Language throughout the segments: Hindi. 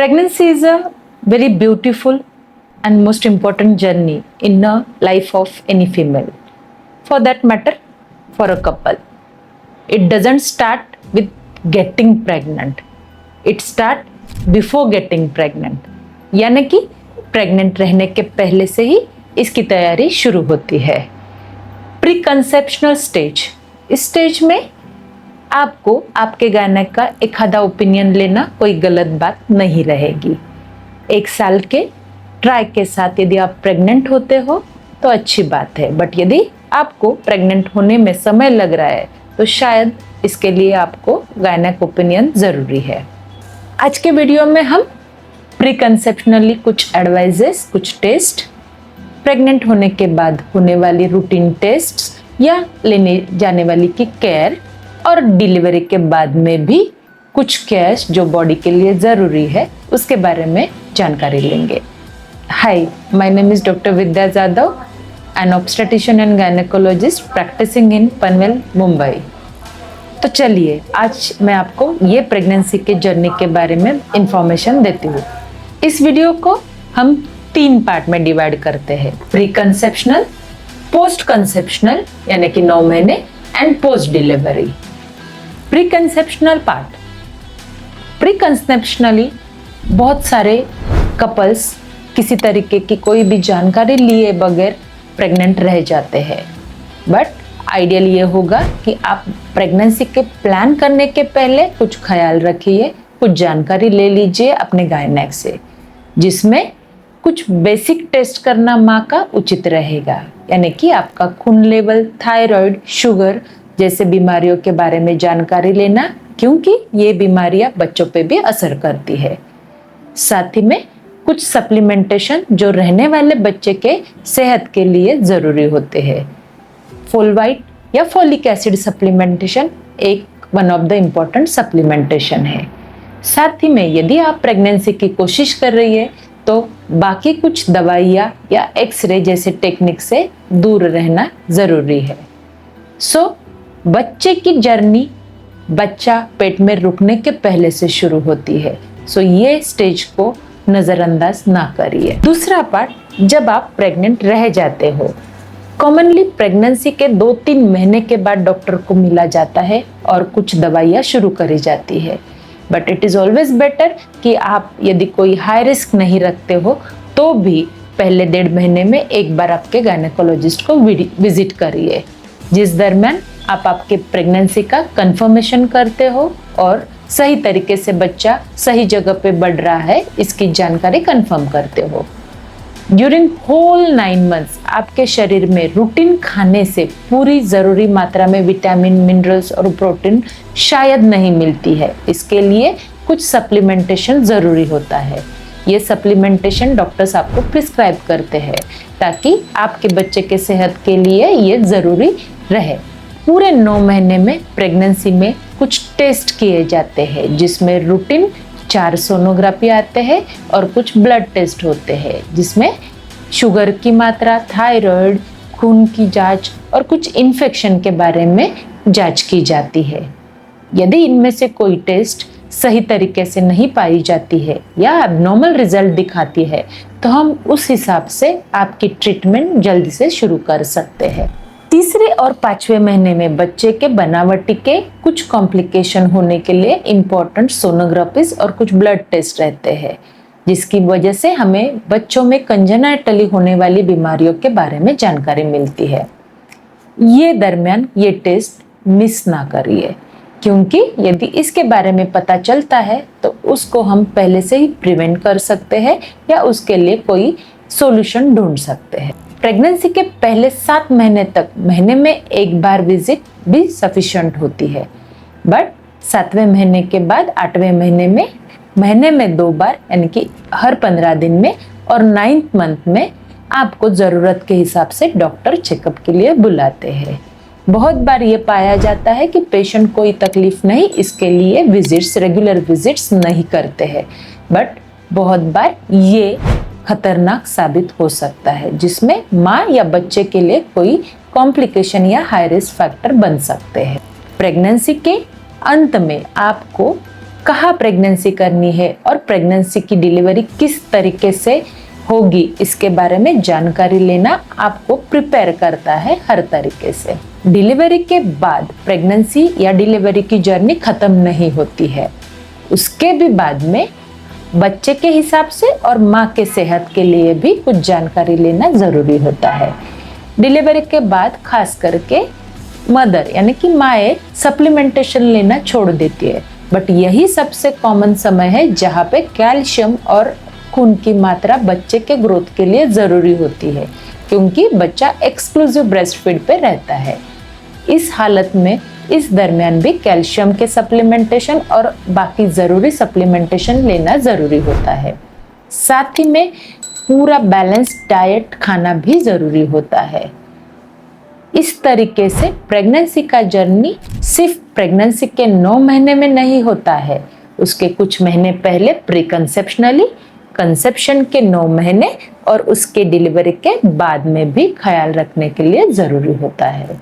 Pregnancy is a very beautiful and most important journey in the life of any female. For that matter, for a couple. It doesn't start with getting pregnant. It starts before getting pregnant. यानी कि प्रेग्नेंट रहने के पहले से ही इसकी तैयारी शुरू होती है. Pre conceptional stage. इस स्टेज में आपको आपके गायनेक का एक आधा ओपिनियन लेना कोई गलत बात नहीं रहेगी. 1 साल के ट्राई के साथ यदि आप प्रेग्नेंट होते हो तो अच्छी बात है, बट यदि आपको प्रेग्नेंट होने में समय लग रहा है तो शायद इसके लिए आपको गायनेक ओपिनियन ज़रूरी है. आज के वीडियो में हम प्री कंसेप्शनली कुछ एडवाइजेस, कुछ टेस्ट, प्रेग्नेंट होने के बाद होने वाली रूटीन टेस्ट्स या लेने जाने वाली की केयर और डिलीवरी के बाद में भी कुछ केयर्स जो बॉडी के लिए ज़रूरी है उसके बारे में जानकारी लेंगे. Hi, my name is doctor Vidya Jadhav, an obstetrician and gynaecologist practising in Panvel, Mumbai. तो चलिए आज मैं आपको ये प्रेगनेंसी के जर्नी के बारे में इंफॉर्मेशन देती हूँ. इस वीडियो को हम 3 पार्ट में डिवाइड करते हैं. प्री कंसेप्शनल, पोस्ट कंसेप्शनल यानी कि 9 महीने and post delivery. Pre conceptional part. Pre conceptionally बहुत सारे कपल्स किसी तरीके की कोई भी जानकारी लिए बगैर प्रेग्नेंट रह जाते हैं. बट आइडियल ये होगा कि आप प्रेगनेंसी के प्लान करने के पहले कुछ ख्याल रखिए, कुछ जानकारी ले लीजिए अपने गायनेक से, जिसमें कुछ बेसिक टेस्ट करना माँ का उचित रहेगा. यानी कि आपका खून लेवल, थायराइड, शुगर जैसे बीमारियों के बारे में जानकारी लेना, क्योंकि ये बीमारियां बच्चों पे भी असर करती है. साथ ही में कुछ सप्लीमेंटेशन जो रहने वाले बच्चे के सेहत के लिए ज़रूरी होते हैं. फोलवाइट या फोलिक एसिड सप्लीमेंटेशन एक one of the important supplementation है. साथ ही में यदि आप प्रेगनेंसी की कोशिश कर रही है तो बाकी कुछ दवाइयाँ या एक्सरे जैसे टेक्निक से दूर रहना ज़रूरी है. बच्चे की जर्नी बच्चा पेट में रुकने के पहले से शुरू होती है. ये स्टेज को नज़रअंदाज ना करिए. दूसरा पार्ट, जब आप प्रेग्नेंट रह जाते हो. कॉमनली प्रेगनेंसी के 2-3 महीने के बाद डॉक्टर को मिला जाता है और कुछ दवाइयाँ शुरू करी जाती है. But it is always better कि आप यदि कोई हाई रिस्क नहीं रखते हो तो भी पहले 1.5 महीने में एक बार आपके गायनेकोलॉजिस्ट को विजिट करिए, जिस दरमियान आप आपके प्रेगनेंसी का कंफर्मेशन करते हो और सही तरीके से बच्चा सही जगह पे बढ़ रहा है इसकी जानकारी कंफर्म करते हो. ड्यूरिंग होल 9 मंथ्स आपके शरीर में रूटीन खाने से पूरी ज़रूरी मात्रा में विटामिन, मिनरल्स और प्रोटीन शायद नहीं मिलती है. इसके लिए कुछ सप्लीमेंटेशन ज़रूरी होता है. ये सप्लीमेंटेशन डॉक्टर्स आपको प्रिस्क्राइब करते हैं ताकि आपके बच्चे के सेहत के लिए ये ज़रूरी रहे. पूरे 9 महीने में प्रेगनेंसी में कुछ टेस्ट किए जाते हैं, जिसमें रूटीन 4 सोनोग्राफी आते हैं और कुछ ब्लड टेस्ट होते हैं, जिसमें शुगर की मात्रा, थायराइड, खून की जांच और कुछ इन्फेक्शन के बारे में जांच की जाती है. यदि इनमें से कोई टेस्ट सही तरीके से नहीं पाई जाती है या एबनॉर्मल रिजल्ट दिखाती है तो हम उस हिसाब से आपकी ट्रीटमेंट जल्दी से शुरू कर सकते हैं. तीसरे और 5वें महीने में बच्चे के बनावटी के कुछ कॉम्प्लिकेशन होने के लिए इम्पोर्टेंट सोनोग्राफीज और कुछ ब्लड टेस्ट रहते हैं, जिसकी वजह से हमें बच्चों में कंजेनाइटली होने वाली बीमारियों के बारे में जानकारी मिलती है. ये दरमियान ये टेस्ट मिस ना करिए, क्योंकि यदि इसके बारे में पता चलता है तो उसको हम पहले से ही प्रिवेंट कर सकते हैं या उसके लिए कोई सॉल्यूशन ढूंढ सकते हैं. प्रेगनेंसी के पहले 7 महीने तक महीने में एक बार विजिट भी सफिशिएंट होती है. बट 7वें महीने के बाद 8वें महीने में महीने में 2 बार यानी कि हर 15 दिन में और 9th मंथ में आपको ज़रूरत के हिसाब से डॉक्टर चेकअप के लिए बुलाते हैं. बहुत बार ये पाया जाता है कि पेशेंट कोई तकलीफ नहीं, इसके लिए विजिट्स, रेगुलर विजिट्स नहीं करते हैं. बट बहुत बार ये खतरनाक साबित हो सकता है, जिसमें माँ या बच्चे के लिए कोई कॉम्प्लिकेशन या हाई रिस्क फैक्टर बन सकते हैं. प्रेगनेंसी के अंत में आपको कहाँ प्रेगनेंसी करनी है और प्रेगनेंसी की डिलीवरी किस तरीके से होगी, इसके बारे में जानकारी लेना आपको प्रिपेयर करता है हर तरीके से। डिलीवरी के बाद प्रेगनेंसी या डिलीवरी की जर्नी खत्म नहीं होती है, उसके भी बाद में बच्चे के हिसाब से और माँ के सेहत के लिए भी कुछ जानकारी लेना जरूरी होता है। डिलीवरी के बाद खास करके मदर यानी कि माएँ सप्लीमेंटेशन लेना छोड़ देती है, बट यही सबसे कॉमन समय है जहाँ पे कैल्शियम और खून की मात्रा बच्चे के ग्रोथ के लिए जरूरी होती है, क्योंकि बच्चा एक्सक्लूसिव ब्रेस्ट फीड पे रहता है। इस हालत में इस दरमियान भी कैल्शियम के सप्लीमेंटेशन और बाकी जरूरी सप्लीमेंटेशन लेना जरूरी होता है। साथ ही में पूरा बैलेंस डाइट खाना भी जरूरी होता है। इस तरीके से प्रेगनेंसी का जर्नी सिर्फ प्रेगनेंसी के 9 महीने में नहीं होता है, उसके कुछ महीने पहले प्री कंसेप्शनली, कंसेप्शन के 9 महीने और उसके डिलीवरी के बाद में भी ख्याल रखने के लिए जरूरी होता है।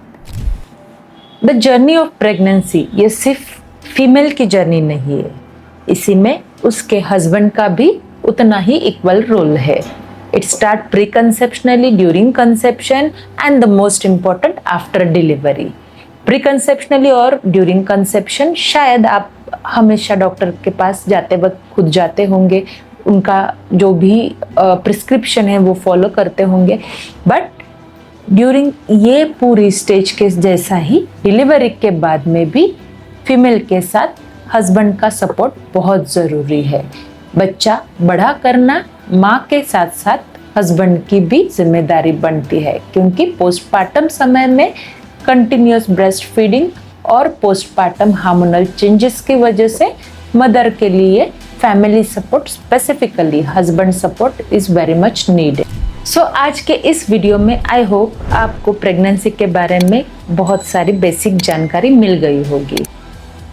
द जर्नी ऑफ प्रेगनेंसी ये सिर्फ फीमेल की जर्नी नहीं है, इसी में उसके हस्बैंड का भी उतना ही इक्वल रोल है। It start pre conceptionally, during conception and the most important after delivery. Pre conceptionally और ड्यूरिंग कंसेप्शन शायद आप हमेशा डॉक्टर के पास जाते वक्त खुद जाते होंगे, उनका जो भी प्रिस्क्रिप्शन है वो फॉलो करते होंगे, बट ड्यूरिंग ये पूरी स्टेज के जैसा ही डिलीवरी के बाद में भी फीमेल के साथ हस्बैंड का सपोर्ट बहुत ज़रूरी है। बच्चा बड़ा करना माँ के साथ साथ हस्बैंड की भी जिम्मेदारी बनती है, क्योंकि पोस्टपार्टम समय में कंटिन्यूस ब्रेस्ट फीडिंग और पोस्टपार्टम हार्मोनल चेंजेस की वजह से मदर के लिए family support, specifically husband support is very much needed. So आज के इस वीडियो में आई होप आपको प्रेगनेंसी के बारे में बहुत सारी बेसिक जानकारी मिल गई होगी।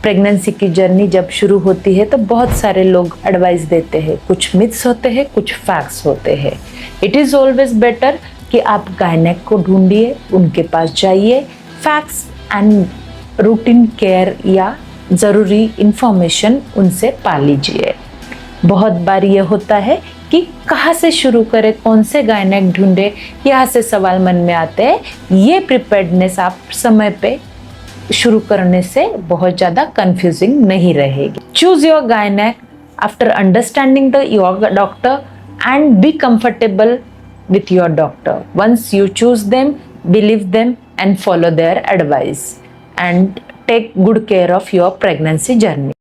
प्रेगनेंसी की जर्नी जब शुरू होती है तो बहुत सारे लोग एडवाइस देते हैं, कुछ मिथ्स होते हैं, कुछ फैक्ट्स होते हैं। इट इज़ ऑलवेज बेटर कि आप गायनेक को ढूंढिए, उनके पास जाइए, फैक्ट्स एंड रूटीन केयर या ज़रूरी इंफॉर्मेशन उनसे पा लीजिए। बहुत बार ये होता है कि कहाँ से शुरू करें, कौन से गायनेक ढूंढे, यहाँ से सवाल मन में आते हैं। ये प्रिपेयर्डनेस आप समय पे शुरू करने से बहुत ज़्यादा कंफ्यूजिंग नहीं रहेगी। Choose your gynaec after understanding the your doctor and be comfortable with your doctor. Once you choose them, believe them and follow their advice and take good care of your pregnancy journey.